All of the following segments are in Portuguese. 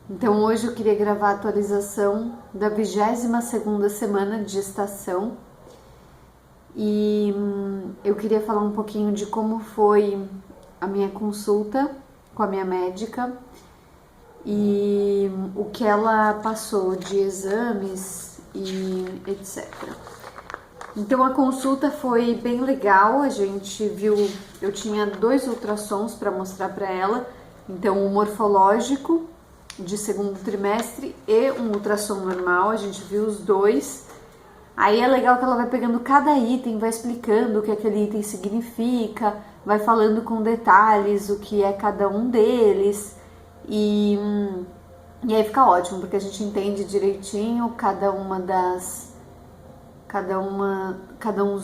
Então hoje eu queria gravar a atualização da 22ª semana de gestação e eu queria falar um pouquinho de como foi a minha consulta com a minha médica e o que ela passou de exames e etc. Então a consulta foi bem legal, a gente viu, eu tinha 2 ultrassons para mostrar para ela, então o morfológico de segundo trimestre e um ultrassom normal, a gente viu os 2. Aí é legal que ela vai pegando cada item, vai explicando o que aquele item significa, vai falando com detalhes o que é cada um deles e aí fica ótimo, porque a gente entende direitinho cada um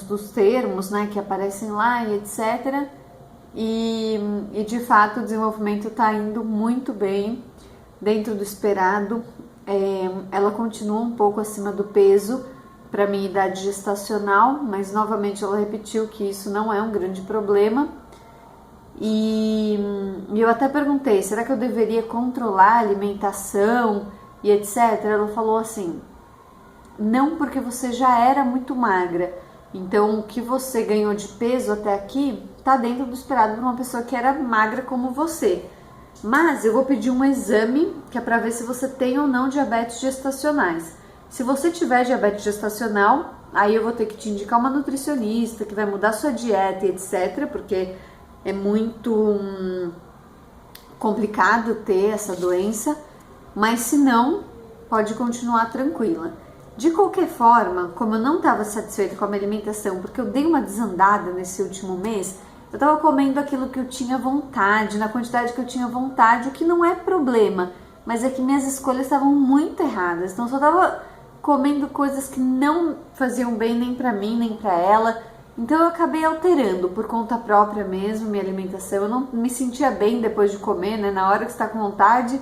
dos termos, né, que aparecem lá e etc. E de fato o desenvolvimento está indo muito bem, dentro do esperado. Ela continua um pouco acima do peso para minha idade gestacional, mas novamente ela repetiu que isso não é um grande problema. E eu até perguntei, será que eu deveria controlar a alimentação e etc? Ela falou assim, não, porque você já era muito magra, então o que você ganhou de peso até aqui está dentro do esperado para uma pessoa que era magra como você. Mas eu vou pedir um exame que é para ver se você tem ou não diabetes gestacionais. Se você tiver diabetes gestacional, aí eu vou ter que te indicar uma nutricionista que vai mudar sua dieta e etc, porque é muito complicado ter essa doença, mas se não, pode continuar tranquila. De qualquer forma, como eu não estava satisfeita com a minha alimentação, porque eu dei uma desandada nesse último mês, eu estava comendo aquilo que eu tinha vontade, na quantidade que eu tinha vontade, o que não é problema, mas é que minhas escolhas estavam muito erradas, então eu só estava comendo coisas que não faziam bem nem para mim, nem para ela, então eu acabei alterando por conta própria mesmo minha alimentação. Eu não me sentia bem depois de comer, né? Na hora que você está com vontade,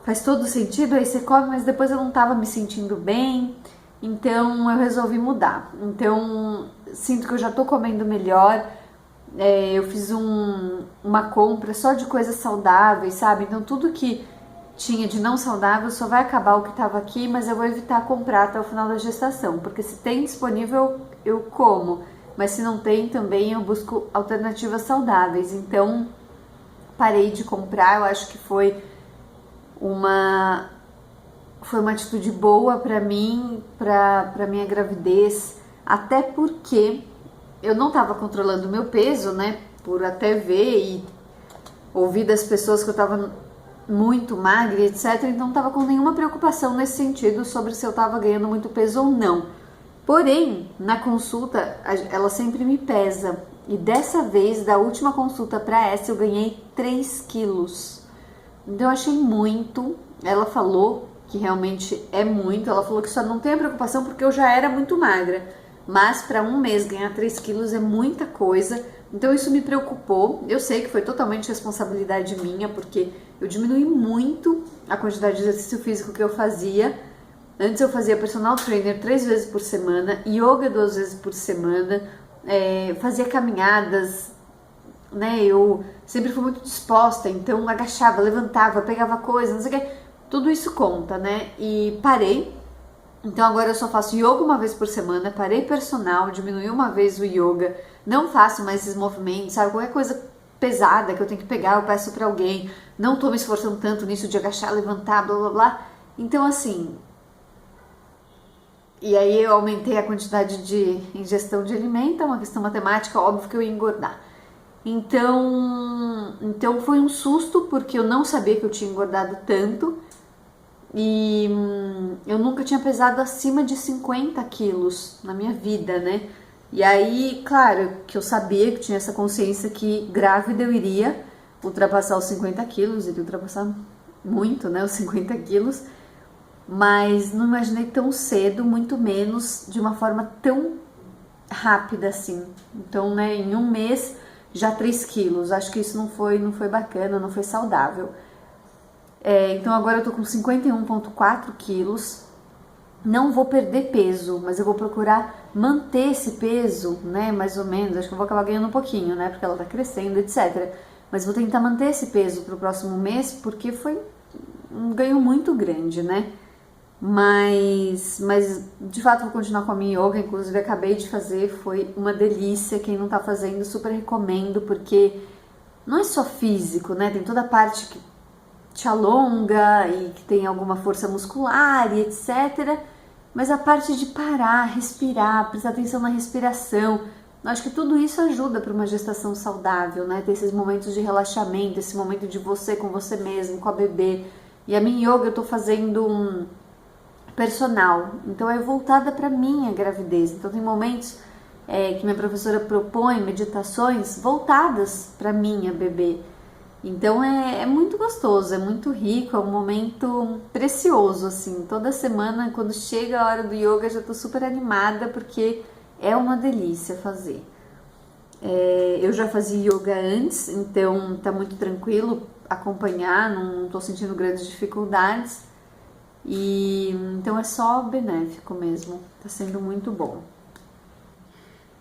faz todo sentido, aí você come, mas depois eu não estava me sentindo bem, então eu resolvi mudar. Então sinto que eu já estou comendo melhor. Eu fiz uma compra só de coisas saudáveis, sabe? Então tudo que tinha de não saudável só vai acabar o que estava aqui, mas eu vou evitar comprar até o final da gestação, porque se tem disponível eu como, mas se não tem também eu busco alternativas saudáveis. Então parei de comprar, eu acho que foi uma atitude boa para mim, para minha gravidez, até porque eu não estava controlando o meu peso, né, por até ver e ouvir das pessoas que eu estava muito magra, etc, então não estava com nenhuma preocupação nesse sentido sobre se eu estava ganhando muito peso ou não. Porém, na consulta, ela sempre me pesa, e dessa vez, da última consulta para essa, eu ganhei 3 quilos. Então eu achei muito. Ela falou que realmente é muito, ela falou que só não tem a preocupação porque eu já era muito magra, mas para um mês ganhar 3 quilos é muita coisa, então isso me preocupou. Eu sei que foi totalmente responsabilidade minha, porque eu diminui muito a quantidade de exercício físico que eu fazia. Antes eu fazia personal trainer 3 vezes por semana, yoga 2 vezes por semana, fazia caminhadas, né? Eu sempre fui muito disposta, então agachava, levantava, pegava coisa, não sei o que, tudo isso conta, né? E parei, então agora eu só faço yoga 1 vez por semana, parei personal, diminui 1 vez o yoga, não faço mais esses movimentos, sabe? Qualquer coisa pesada que eu tenho que pegar, eu peço pra alguém, não tô me esforçando tanto nisso de agachar, levantar, blá blá blá. Então assim, e aí eu aumentei a quantidade de ingestão de alimento, é uma questão matemática, óbvio que eu ia engordar. Então foi um susto, porque eu não sabia que eu tinha engordado tanto e eu nunca tinha pesado acima de 50 quilos na minha vida, né? E aí, claro, que eu sabia que tinha essa consciência que grávida eu iria ultrapassar os 50 quilos, iria ultrapassar muito, né, os 50 quilos, mas não imaginei tão cedo, muito menos de uma forma tão rápida assim. Então, né, em um mês já 3 quilos, acho que isso não foi bacana, não foi saudável. Então agora eu tô com 51,4 quilos, não vou perder peso, mas eu vou procurar manter esse peso, né, mais ou menos, acho que eu vou acabar ganhando um pouquinho, né, porque ela tá crescendo, etc. Mas vou tentar manter esse peso pro próximo mês, porque foi um ganho muito grande, né? Mas de fato vou continuar com a minha yoga, inclusive acabei de fazer, foi uma delícia. Quem não tá fazendo, super recomendo, porque não é só físico, né? Tem toda a parte que te alonga e que tem alguma força muscular e etc. Mas a parte de parar, respirar, prestar atenção na respiração, eu acho que tudo isso ajuda para uma gestação saudável, né? Ter esses momentos de relaxamento, esse momento de você com você mesmo, com a bebê. E a minha yoga eu tô fazendo um personal, então é voltada para minha gravidez. Então tem momentos que minha professora propõe meditações voltadas para minha bebê. Então é muito gostoso, é muito rico, é um momento precioso, assim. Toda semana, quando chega a hora do yoga, já tô super animada, porque é uma delícia fazer. Eu já fazia yoga antes, então tá muito tranquilo acompanhar, não tô sentindo grandes dificuldades. E então é só benéfico mesmo, tá sendo muito bom.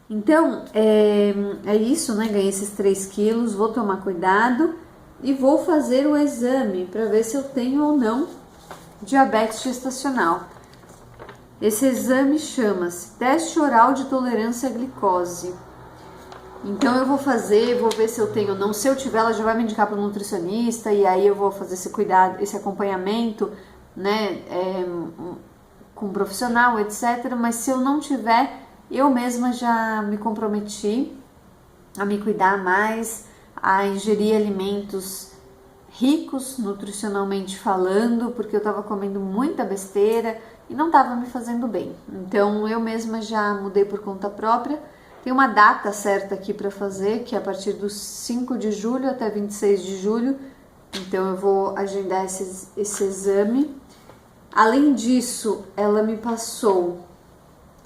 Então é isso, né? Ganhei esses 3 quilos, vou tomar cuidado e vou fazer o exame para ver se eu tenho ou não diabetes gestacional. Esse exame chama-se teste oral de tolerância à glicose. Então eu vou fazer, vou ver se eu tenho ou não. Se eu tiver, ela já vai me indicar para o nutricionista e aí eu vou fazer esse cuidado, esse acompanhamento, né, com um profissional, etc. Mas se eu não tiver, eu mesma já me comprometi a me cuidar mais, a ingerir alimentos ricos nutricionalmente falando, porque eu estava comendo muita besteira e não estava me fazendo bem. Então eu mesma já mudei por conta própria. Tem uma data certa aqui para fazer, que é a partir dos 5 de julho até 26 de julho. Então eu vou agendar esse exame. Além disso, ela me passou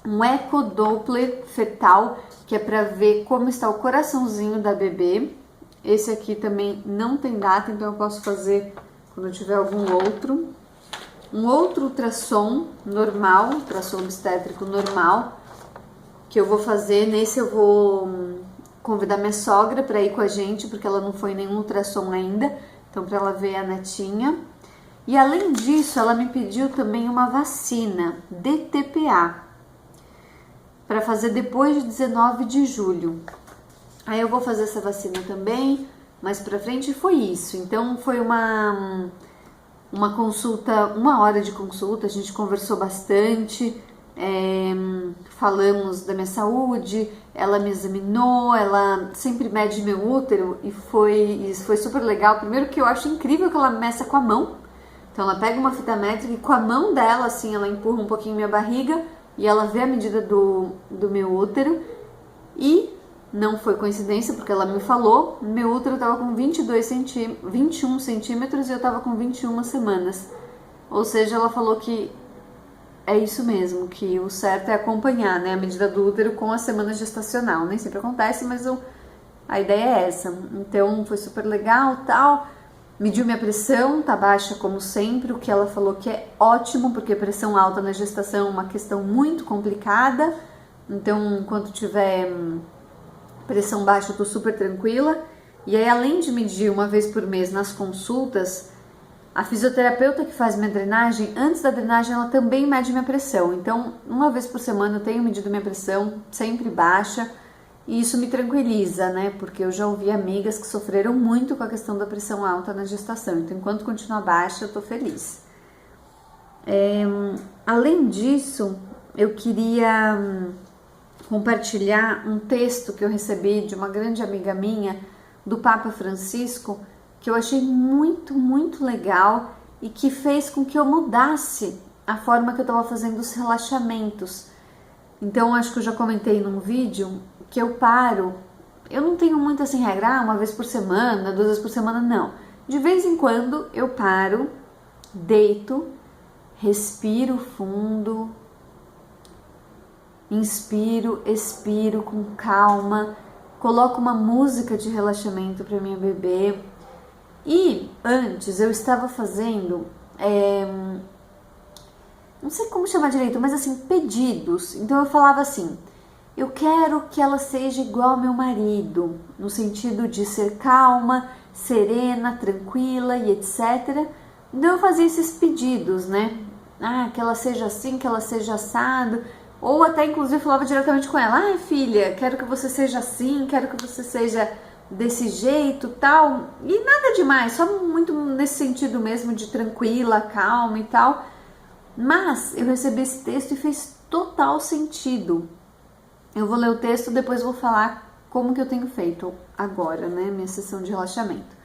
um ecodoppler fetal, que é para ver como está o coraçãozinho da bebê. Esse aqui também não tem data, então eu posso fazer quando eu tiver algum outro. Um outro ultrassom normal, ultrassom obstétrico normal, que eu vou fazer. Nesse eu vou convidar minha sogra para ir com a gente, porque ela não foi em nenhum ultrassom ainda, então para ela ver a netinha. E além disso, ela me pediu também uma vacina, DTPA, para fazer depois de 19 de julho. Aí eu vou fazer essa vacina também, mais pra frente. Foi isso. Então foi uma consulta, 1 hora de consulta, a gente conversou bastante, falamos da minha saúde, ela me examinou, ela sempre mede meu útero e foi super legal. Primeiro que eu acho incrível que ela meça com a mão. Então ela pega uma fita métrica e com a mão dela, assim, ela empurra um pouquinho minha barriga e ela vê a medida do meu útero. E não foi coincidência, porque ela me falou, meu útero estava com 21 centímetros e eu estava com 21 semanas. Ou seja, ela falou que é isso mesmo, que o certo é acompanhar, né, a medida do útero com a semana gestacional. Nem sempre acontece, mas a ideia é essa. Então foi super legal, tal. Mediu minha pressão, tá baixa como sempre, o que ela falou que é ótimo, porque pressão alta na gestação é uma questão muito complicada. Então, enquanto tiver pressão baixa, eu tô super tranquila. E aí, além de medir uma vez por mês nas consultas, a fisioterapeuta que faz minha drenagem, antes da drenagem, ela também mede minha pressão. Então, 1 vez por semana eu tenho medido minha pressão, sempre baixa. E isso me tranquiliza, né? Porque eu já ouvi amigas que sofreram muito com a questão da pressão alta na gestação. Então, enquanto continua baixa, eu tô feliz. Além disso, eu queria compartilhar um texto que eu recebi de uma grande amiga minha, do Papa Francisco, que eu achei muito, muito legal e que fez com que eu mudasse a forma que eu estava fazendo os relaxamentos. Então, acho que eu já comentei num vídeo que eu paro. Eu não tenho muito assim regra, 1 vez por semana, 2 vezes por semana, não. De vez em quando eu paro, deito, respiro fundo, inspiro, expiro com calma, coloco uma música de relaxamento para minha bebê. E antes eu estava fazendo, não sei como chamar direito, mas assim, pedidos. Então eu falava assim: eu quero que ela seja igual ao meu marido, no sentido de ser calma, serena, tranquila e etc. Então eu fazia esses pedidos, né? Ah, que ela seja assim, que ela seja assado. Ou até inclusive falava diretamente com ela: ai filha, quero que você seja assim, quero que você seja desse jeito, tal. E nada demais, só muito nesse sentido mesmo de tranquila, calma e tal. Mas eu recebi esse texto e fez total sentido. Eu vou ler o texto, depois vou falar como que eu tenho feito agora, né, minha sessão de relaxamento.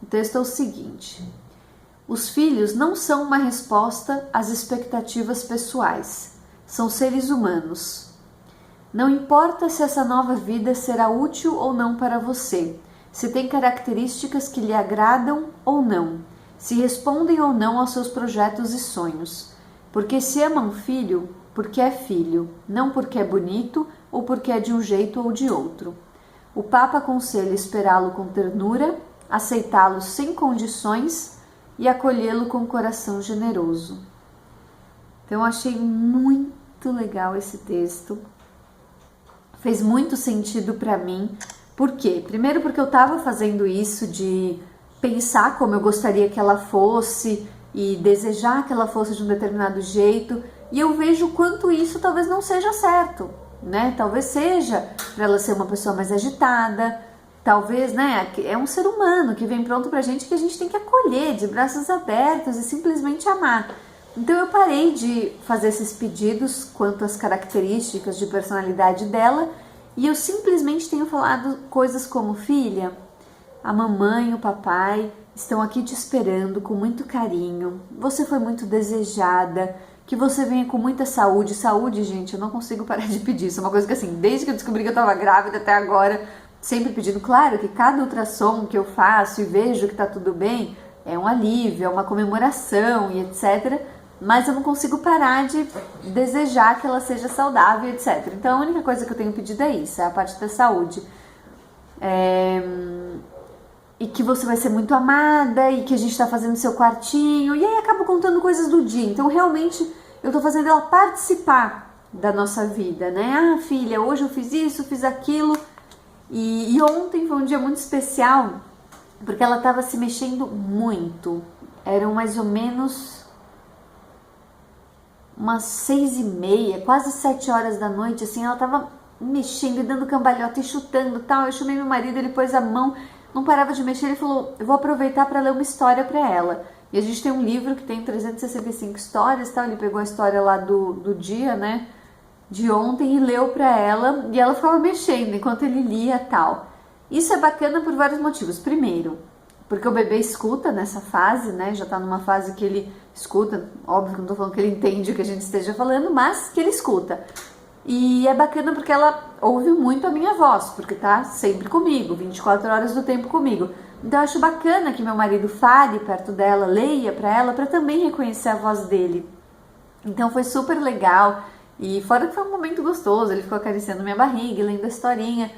O texto é o seguinte: os filhos não são uma resposta às expectativas pessoais, são seres humanos. Não importa se essa nova vida será útil ou não para você, se tem características que lhe agradam ou não, se respondem ou não aos seus projetos e sonhos. Porque se ama um filho, porque é filho, não porque é bonito ou porque é de um jeito ou de outro. O Papa aconselha esperá-lo com ternura, aceitá-lo sem condições e acolhê-lo com coração generoso. Então eu achei muito legal esse texto. Fez muito sentido para mim. Por quê? Primeiro porque eu estava fazendo isso de pensar como eu gostaria que ela fosse e desejar que ela fosse de um determinado jeito, e eu vejo o quanto isso talvez não seja certo, né? Talvez seja para ela ser uma pessoa mais agitada, talvez, né? É um ser humano que vem pronto pra gente, que a gente tem que acolher de braços abertos e simplesmente amar. Então eu parei de fazer esses pedidos quanto às características de personalidade dela, e eu simplesmente tenho falado coisas como: filha, a mamãe e o papai estão aqui te esperando com muito carinho, você foi muito desejada, que você venha com muita saúde. Saúde, gente, eu não consigo parar de pedir, isso é uma coisa que assim, desde que eu descobri que eu estava grávida até agora, sempre pedindo. Claro que cada ultrassom que eu faço e vejo que tá tudo bem, é um alívio, é uma comemoração e etc., mas eu não consigo parar de desejar que ela seja saudável, etc. Então a única coisa que eu tenho pedido é isso, é a parte da saúde. E que você vai ser muito amada, e que a gente tá fazendo seu quartinho, e aí acabo contando coisas do dia. Então realmente eu tô fazendo ela participar da nossa vida, né? Ah, filha, hoje eu fiz isso, fiz aquilo. E ontem foi um dia muito especial, porque ela tava se mexendo muito. Eram mais ou menos umas 6h30, quase 7 horas da noite, assim, ela tava mexendo e dando cambalhota e chutando e tal. Eu chamei meu marido, ele pôs a mão, não parava de mexer, ele falou: eu vou aproveitar para ler uma história para ela. E a gente tem um livro que tem 365 histórias, tal. Ele pegou a história lá do dia, né, de ontem, e leu para ela, e ela ficava mexendo enquanto ele lia, tal. Isso é bacana por vários motivos. Primeiro, porque o bebê escuta nessa fase, né, já tá numa fase que ele escuta. Óbvio que não tô falando que ele entende o que a gente esteja falando, mas que ele escuta. E é bacana porque ela ouve muito a minha voz, porque tá sempre comigo, 24 horas do tempo comigo. Então eu acho bacana que meu marido fale perto dela, leia pra ela, pra também reconhecer a voz dele. Então foi super legal. E fora que foi um momento gostoso, ele ficou acariciando minha barriga, lendo a historinha.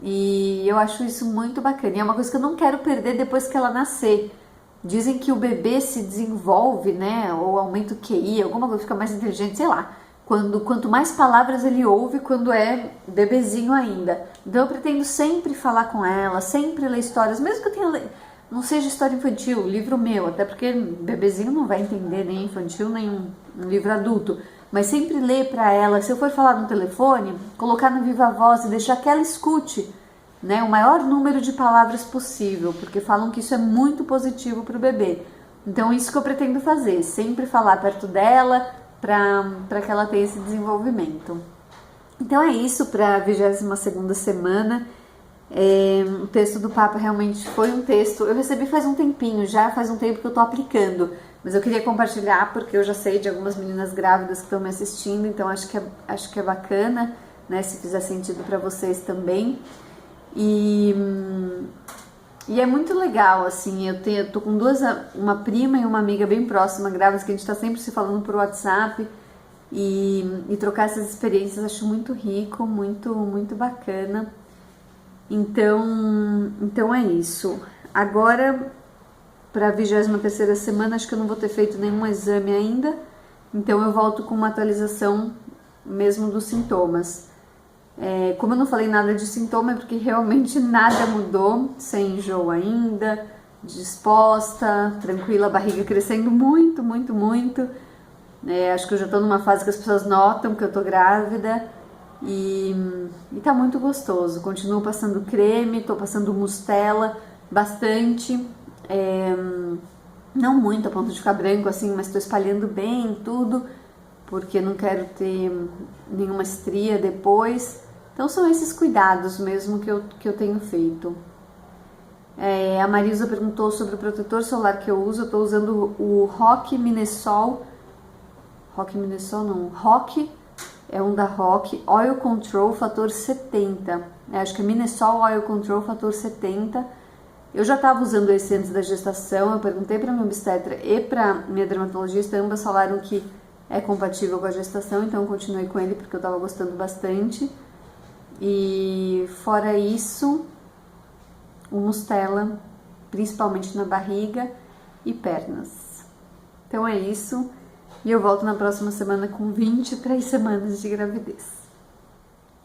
E eu acho isso muito bacana. E é uma coisa que eu não quero perder depois que ela nascer. Dizem que o bebê se desenvolve, né, ou aumenta o QI, alguma coisa, fica mais inteligente, sei lá. Quanto mais palavras ele ouve quando é bebezinho ainda. Então eu pretendo sempre falar com ela, sempre ler histórias, mesmo que eu tenha, não seja história infantil, livro meu, até porque bebezinho não vai entender nem infantil, nem um livro adulto. Mas sempre ler para ela. Se eu for falar no telefone, colocar no viva voz e deixar que ela escute, né, o maior número de palavras possível, porque falam que isso é muito positivo para o bebê. Então isso que eu pretendo fazer, sempre falar perto dela, para que ela tenha esse desenvolvimento. Então é isso para a 22ª semana. O texto do Papa realmente foi um texto, eu recebi faz um tempinho, já faz um tempo que eu tô aplicando, mas eu queria compartilhar porque eu já sei de algumas meninas grávidas que estão me assistindo, então acho que é bacana, né, se fizer sentido para vocês também. E é muito legal, assim, eu tô com uma prima e uma amiga bem próxima, grávidas, que a gente tá sempre se falando por WhatsApp, e trocar essas experiências acho muito rico, muito, muito bacana. Então é isso. Agora, para a 23ª semana, acho que eu não vou ter feito nenhum exame ainda, então eu volto com uma atualização mesmo dos sintomas. Como eu não falei nada de sintoma, é porque realmente nada mudou, sem enjoo ainda, disposta, tranquila, a barriga crescendo muito, muito, muito. Acho que eu já tô numa fase que as pessoas notam que eu tô grávida e tá muito gostoso. Continuo passando creme, tô passando mustela bastante, não muito a ponto de ficar branco assim, mas tô espalhando bem tudo, porque não quero ter nenhuma estria depois. Então são esses cuidados mesmo que eu tenho feito. A Marisa perguntou sobre o protetor solar que eu uso. Eu estou usando o Rock Minesol. Rock é um da Rock, Oil Control Fator 70. Acho que é Minesol Oil Control Fator 70. Eu já estava usando esse antes da gestação. Eu perguntei para minha obstetra e para minha dermatologista, ambas falaram que é compatível com a gestação, então eu continuei com ele porque eu estava gostando bastante. E fora isso, o Mustela, principalmente na barriga e pernas. Então é isso, e eu volto na próxima semana com 23 semanas de gravidez.